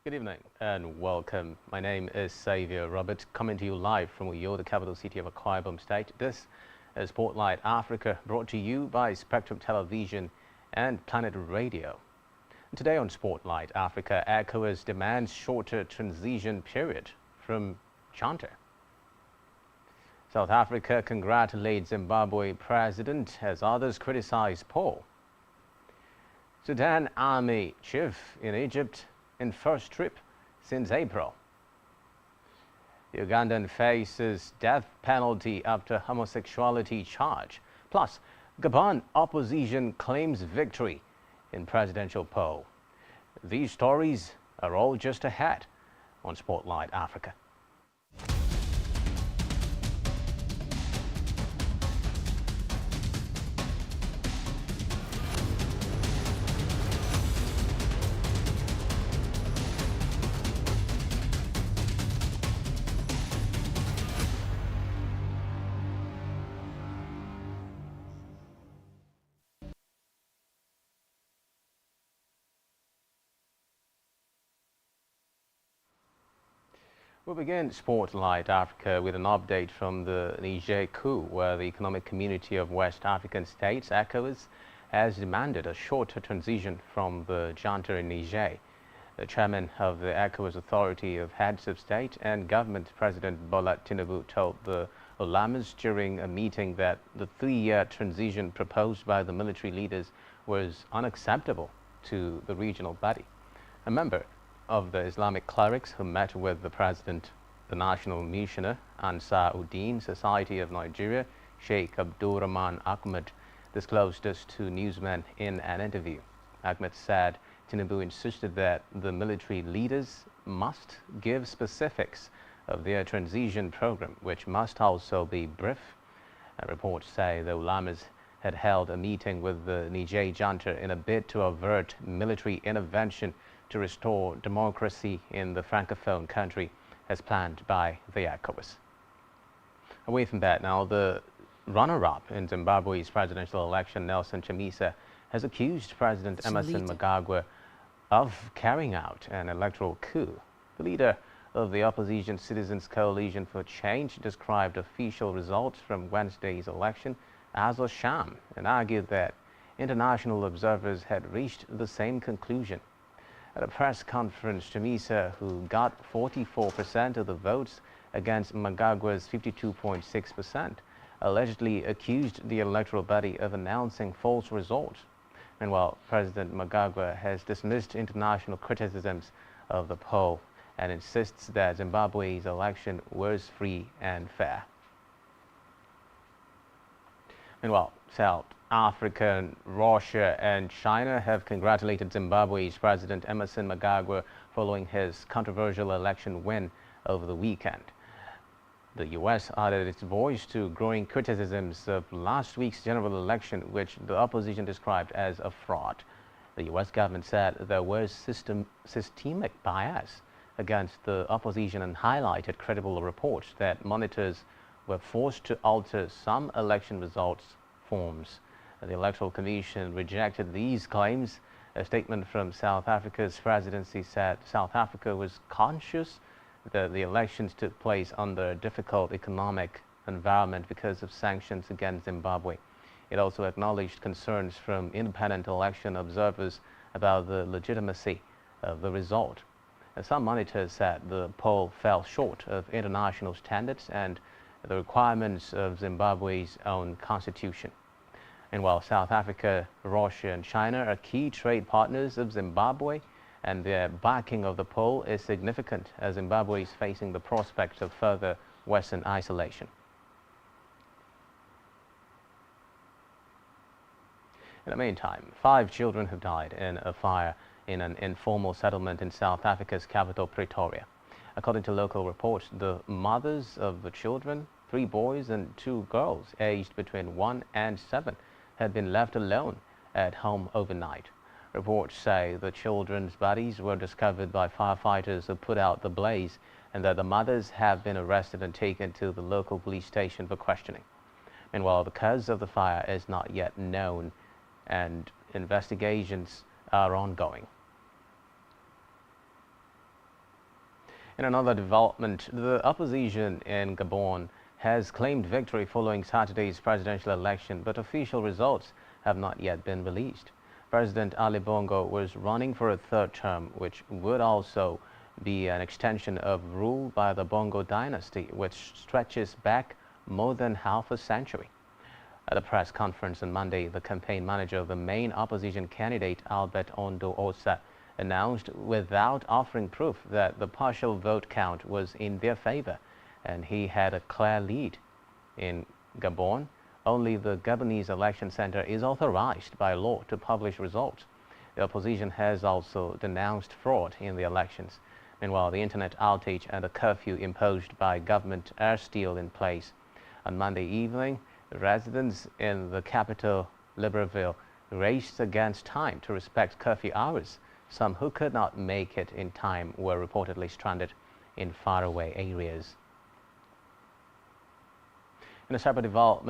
Good evening and welcome. My name is Xavier Robert, coming to you live from Uyo, the capital city of Akwa Ibom State. This is Spotlight Africa, brought to you by Spectrum Television and Planet Radio. Today on Spotlight Africa, ECOWAS demands shorter transition period from junta. South Africa congratulates Zimbabwe president as others criticize poll. Sudan army chief in Egypt in first trip since April. The Ugandan faces death penalty after homosexuality charge. Plus, Gabon opposition claims victory in presidential poll. These stories are all just ahead on Spotlight Africa. We'll begin Spotlight Africa with an update from the Niger coup, where the Economic Community of West African States, ECOWAS, has demanded a shorter transition from the junta in Niger. The chairman of the ECOWAS Authority of Heads of State and Government, President Bola Tinubu, told the Ulamas during a meeting that the 3-year transition proposed by the military leaders was unacceptable to the regional body. A member of the Islamic clerics who met with the president, the national missioner, Ansar Uddin Society of Nigeria, Sheikh Abdurrahman Ahmed, disclosed this to newsmen in an interview. Ahmed said Tinubu insisted that the military leaders must give specifics of their transition program, which must also be brief. And reports say the Ulamas had held a meeting with the Niger junta in a bid to avert military intervention to restore democracy in the Francophone country as planned by the ECOWAS. Away from that now, the runner-up in Zimbabwe's presidential election, Nelson Chamisa, has accused President Emerson Mnangagwa of carrying out an electoral coup. The leader of the opposition Citizens Coalition for Change described official results from Wednesday's election as a sham and argued that international observers had reached the same conclusion. At a press conference, Chamisa, who got 44% of the votes against Mnangagwa's 52.6%, allegedly accused the electoral body of announcing false results. Meanwhile, President Mnangagwa has dismissed international criticisms of the poll and insists that Zimbabwe's election was free and fair. Meanwhile, South Africa, Russia and China have congratulated Zimbabwe's President Emerson Mnangagwa following his controversial election win over the weekend. The U.S. added its voice to growing criticisms of last week's general election, which the opposition described as a fraud. The U.S. government said there was systemic bias against the opposition and highlighted credible reports that monitors were forced to alter some election results forms. The Electoral Commission rejected these claims. A statement from South Africa's presidency said South Africa was conscious that the elections took place under a difficult economic environment because of sanctions against Zimbabwe. It also acknowledged concerns from independent election observers about the legitimacy of the result. Some monitors said the poll fell short of international standards and the requirements of Zimbabwe's own constitution. And while South Africa, Russia and China are key trade partners of Zimbabwe, and their backing of the poll is significant as Zimbabwe is facing the prospect of further Western isolation. In the meantime, 5 children have died in a fire in an informal settlement in South Africa's capital, Pretoria. According to local reports, the mothers of the children, 3 boys and 2 girls aged between 1 and 7, had been left alone at home overnight. Reports say the children's bodies were discovered by firefighters who put out the blaze and that the mothers have been arrested and taken to the local police station for questioning. Meanwhile, the cause of the fire is not yet known and investigations are ongoing. In another development, the opposition in Gabon has claimed victory following Saturday's presidential election, but official results have not yet been released. President Ali Bongo was running for a third term, which would also be an extension of rule by the Bongo dynasty, which stretches back more than half a century. At a press conference on Monday, the campaign manager of the main opposition candidate, Albert Ondo Osa, announced without offering proof that the partial vote count was in their favor and he had a clear lead. In Gabon, only the Gabonese Election Center is authorized by law to publish results. The opposition has also denounced fraud in the elections. Meanwhile, the internet outage and a curfew imposed by government are still in place. On Monday evening, residents in the capital, Libreville, raced against time to respect curfew hours. Some who could not make it in time were reportedly stranded in faraway areas. In a separate development,